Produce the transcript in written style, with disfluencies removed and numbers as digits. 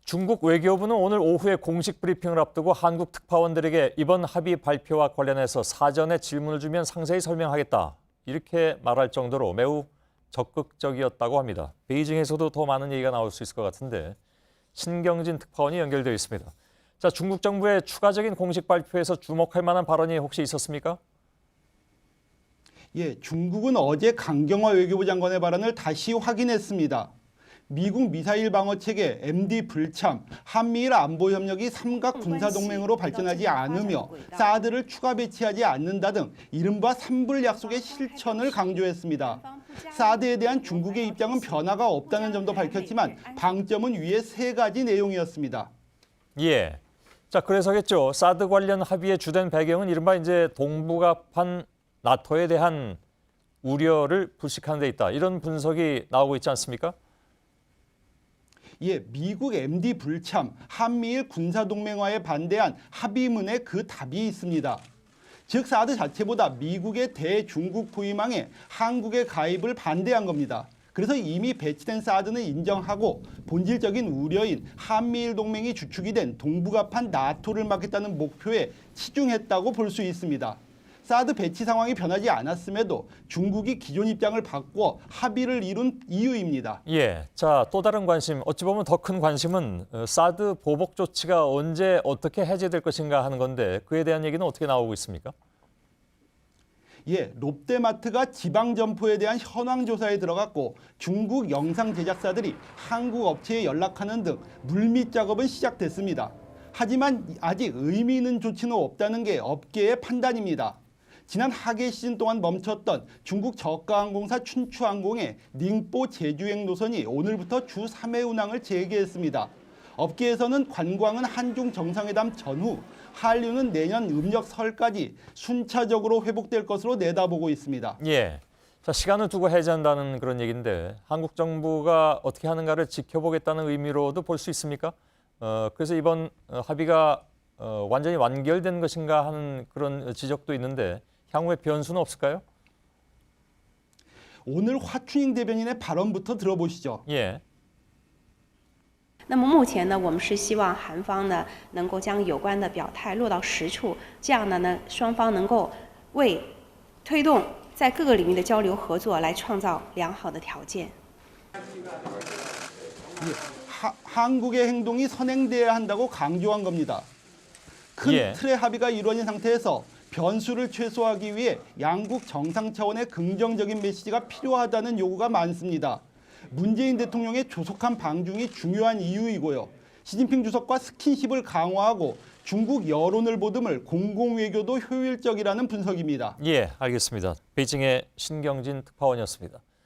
중국 외교부는 오늘 오후에 공식 브리핑을 앞두고 한국 특파원들에게 이번 합의 발표와 관련해서 사전에 질문을 주면 상세히 설명하겠다. 이렇게 말할 정도로 매우 적극적이었다고 합니다. 베이징에서도 더 많은 얘기가 나올 수 있을 것 같은데 신경진 특파원이 연결되어 있습니다. 자, 중국 정부의 추가적인 공식 발표에서 주목할 만한 발언이 혹시 있었습니까? 예, 중국은 어제 강경화 외교부 장관의 발언을 다시 확인했습니다. 미국 미사일 방어 체계 MD 불참, 한미일 안보 협력이 삼각 군사 동맹으로 발전하지 않으며 사드를 추가 배치하지 않는다 등 이른바 삼불 약속의 실천을 강조했습니다. 사드에 대한 중국의 입장은 변화가 없다는 점도 밝혔지만 방점은 위에 세 가지 내용이었습니다. 예. 자, 그래서겠죠. 사드 관련 합의의 주된 배경은 이른바 이제 동북아판 나토에 대한 우려를 불식하는 데 있다. 이런 분석이 나오고 있지 않습니까? 예, 미국 MD 불참, 한미일 군사동맹화에 반대한 합의문에 그 답이 있습니다. 즉 사드 자체보다 미국의 대중국 포위망에 한국의 가입을 반대한 겁니다. 그래서 이미 배치된 사드는 인정하고 본질적인 우려인 한미일 동맹이 주축이 된 동북아판 나토를 막겠다는 목표에 치중했다고 볼 수 있습니다. 사드 배치 상황이 변하지 않았음에도 중국이 기존 입장을 바꿔 합의를 이룬 이유입니다. 예, 자, 또 다른 관심, 어찌 보면 더 큰 관심은 사드 보복 조치가 언제 어떻게 해제될 것인가 하는 건데 그에 대한 얘기는 어떻게 나오고 있습니까? 예, 롯데마트가 지방 점포에 대한 현황 조사에 들어갔고 중국 영상 제작사들이 한국 업체에 연락하는 등 물밑 작업은 시작됐습니다. 하지만 아직 의미 있는 조치는 없다는 게 업계의 판단입니다. 지난 하계 시즌 동안 멈췄던 중국 저가항공사 춘추항공의 닝보 제주행 노선이 오늘부터 주 3회 운항을 재개했습니다. 업계에서는 관광은 한중 정상회담 전후, 한류는 내년 음력 설까지 순차적으로 회복될 것으로 내다보고 있습니다. 예, 자, 시간을 두고 해제한다는 그런 얘기인데 한국 정부가 어떻게 하는가를 지켜보겠다는 의미로도 볼 수 있습니까? 그래서 이번 합의가 완전히 완결된 것인가 하는 그런 지적도 있는데 향후에 변수는 없을까요? 오늘 화춘잉 대변인의 발언부터 들어보시죠. 예. 那么目前呢，我们是希望韩方呢能够将有关的表态落到实处，这样呢，双方能够为推动在各个领域的交流合作来创造良好的条件。 한국의 행동이 선행돼야 한다고 강조한 겁니다. 큰 예. 틀의 합의가 이루어진 상태에서 변수를 최소화하기 위해 양국 정상 차원의 긍정적인 메시지가 필요하다는 요구가 많습니다. 문재인 대통령의 조속한 방중이 중요한 이유이고요. 시진핑 주석과 스킨십을 강화하고 중국 여론을 보듬을 공공외교도 효율적이라는 분석입니다. 예, 알겠습니다. 베이징의 신경진 특파원이었습니다.